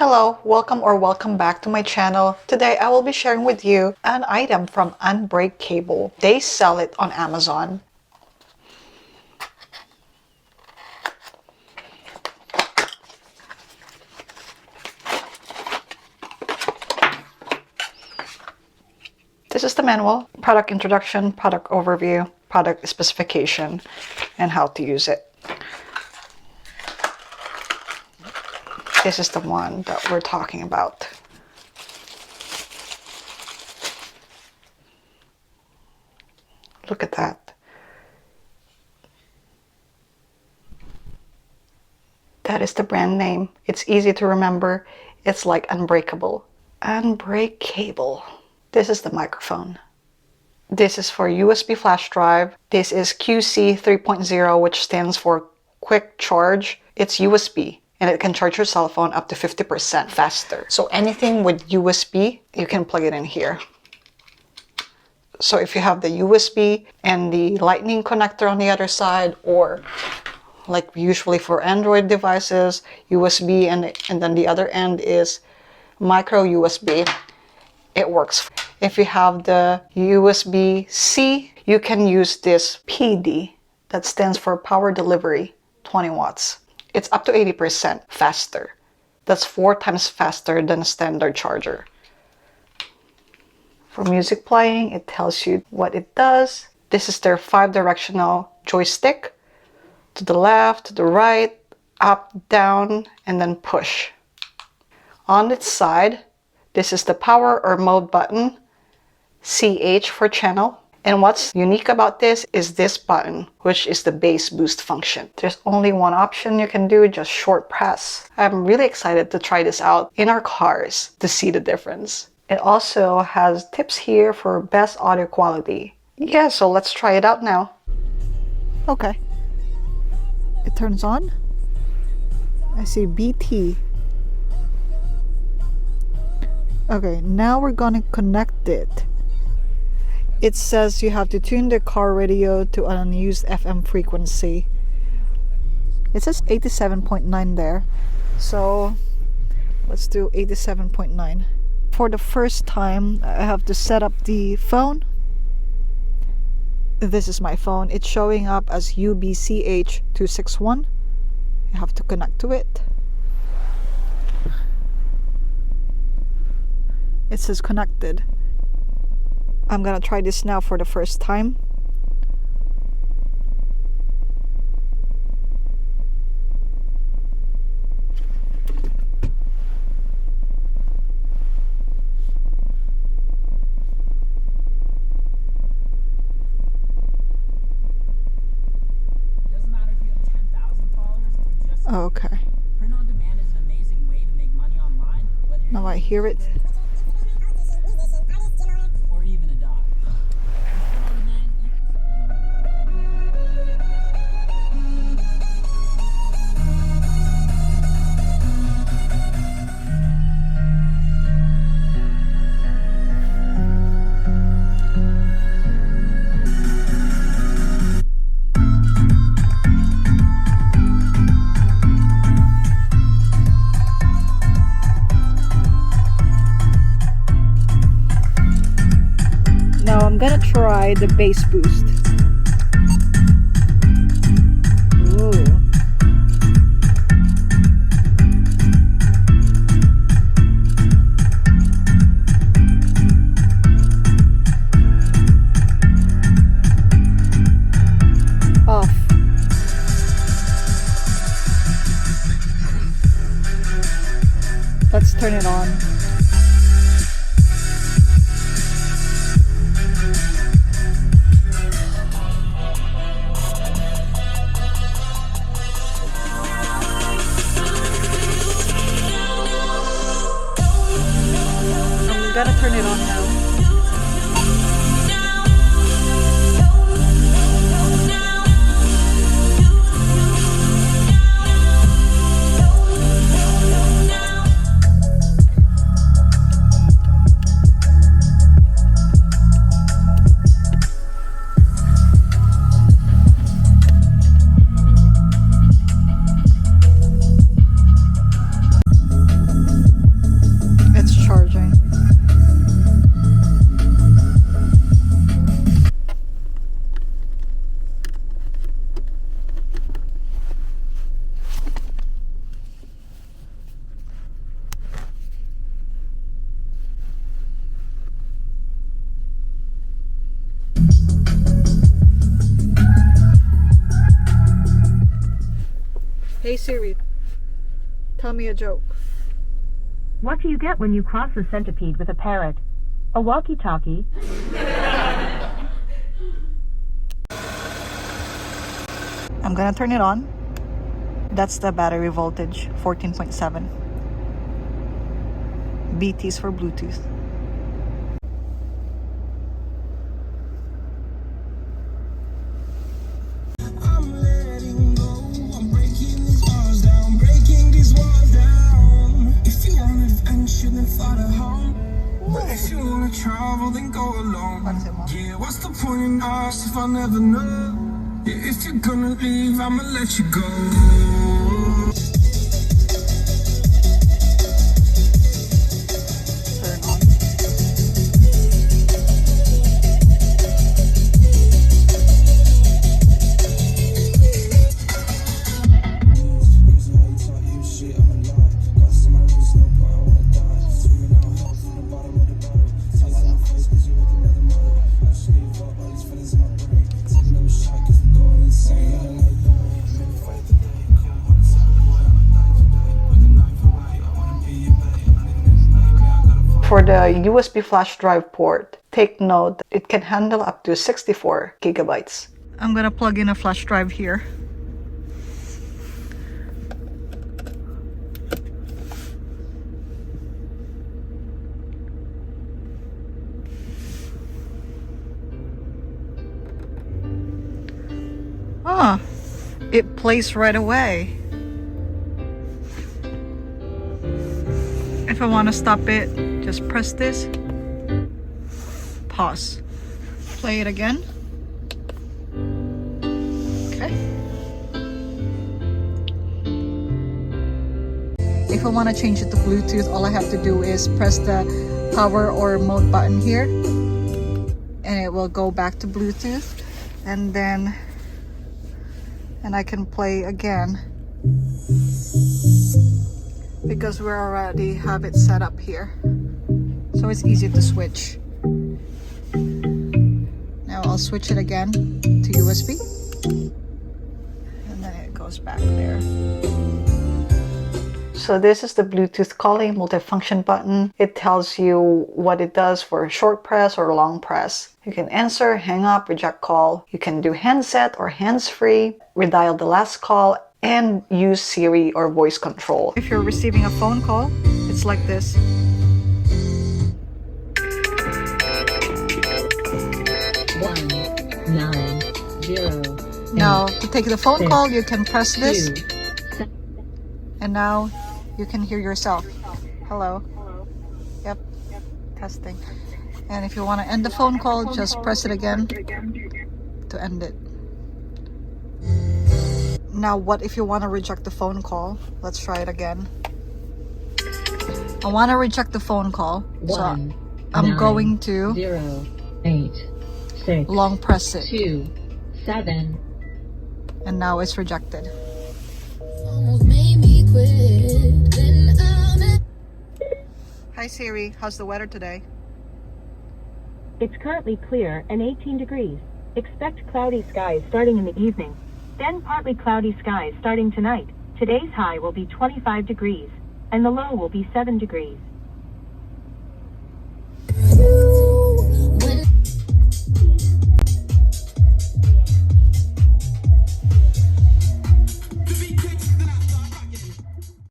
Hello, welcome back to my channel. Today I will be sharing with you an item from Unbreak Cable. They sell it on Amazon. This is the manual, product introduction, product overview, product specification, and how to use it. This is the one that we're talking about. Look at that. That is the brand name. It's easy to remember. It's like Unbreakable. Unbreak Cable. This is the microphone. This is for USB flash drive. This is QC 3.0, which stands for Quick Charge. It's USB, and it can charge your cell phone up to 50% faster. So anything with USB, you can plug it in here. So if you have the USB and the lightning connector on the other side, or like usually for Android devices, USB and then the other end is micro USB, it works. If you have the USB-C, you can use this PD, that stands for Power Delivery, 20 watts. It's up to 80% faster. That's 4 times faster than a standard charger. For music playing, it tells you what it does. This is their 5-directional joystick. To the left, to the right, up, down, and then push. On its side, this is the power or mode button, CH for channel. And what's unique about this is this button, which is the bass boost function. There's only one option you can do, just short press. I'm really excited to try this out in our cars to see the difference. It also has tips here for best audio quality. Yeah, so let's try it out now. Okay. It turns on. I see BT. Okay, now we're gonna connect it. It says you have to tune the car radio to an unused FM frequency. It says 87.9 there. So let's do 87.9. For the first time, I have to set up the phone. This is my phone. It's showing up as UBCH261. You have to connect to it. It says connected. I'm gonna try this now for the first time. Doesn't matter if you have 10,000 followers or just Okay. print on demand is an amazing way to make money online, whether you're Now I hear it. or even a dog. Print on demand, Now I'm gonna try the bass boost. Ooh. Off. Let's turn it on. I'm gonna turn it on now. Hey Siri, tell me a joke. What do you get when you cross a centipede with a parrot? A walkie-talkie. I'm gonna turn it on. That's the battery voltage, 14.7. BT's for Bluetooth. I'm letting go. I'm breaking these walls down, breaking these walls down. If you want adventure, then follow home. But if you wanna travel, then go alone. Yeah, what's the point in us if I never know? Yeah, if you're gonna leave, I'ma let you go. Turn on. For the USB flash drive port, take note that it can handle up to 64 gigabytes. I'm gonna plug in a flash drive here. Ah, it plays right away. If I want to stop it, just press this, pause, play it again. Okay. If I want to change it to Bluetooth, all I have to do is press the power or mode button here, and it will go back to Bluetooth, and I can play again because we already have it set up here, so it's easy to switch. Now I'll switch it again to USB, and then it goes back there. So this is the Bluetooth calling multifunction button. It tells you what it does for short press or long press. You can answer, hang up, reject call. You can do handset or hands-free, redial the last call, and use Siri or voice control. If you're receiving a phone call, it's like this. Now, to take the phone call, you can press this. And now you can hear yourself. Hello. Yep. Testing. And if you want to end the phone call, just press it again to end it. Now, what if you want to reject the phone call? Let's try it again. I want to reject the phone call, so I'm going to 0, 8, 6, long press it, 2, 7. and now it's rejected. Almost made me quit. Then Hi Siri, how's the weather today? It's currently clear and 18 degrees. Expect cloudy skies starting in the evening. Then partly cloudy skies starting tonight. Today's high will be 25 degrees, and the low will be 7 degrees.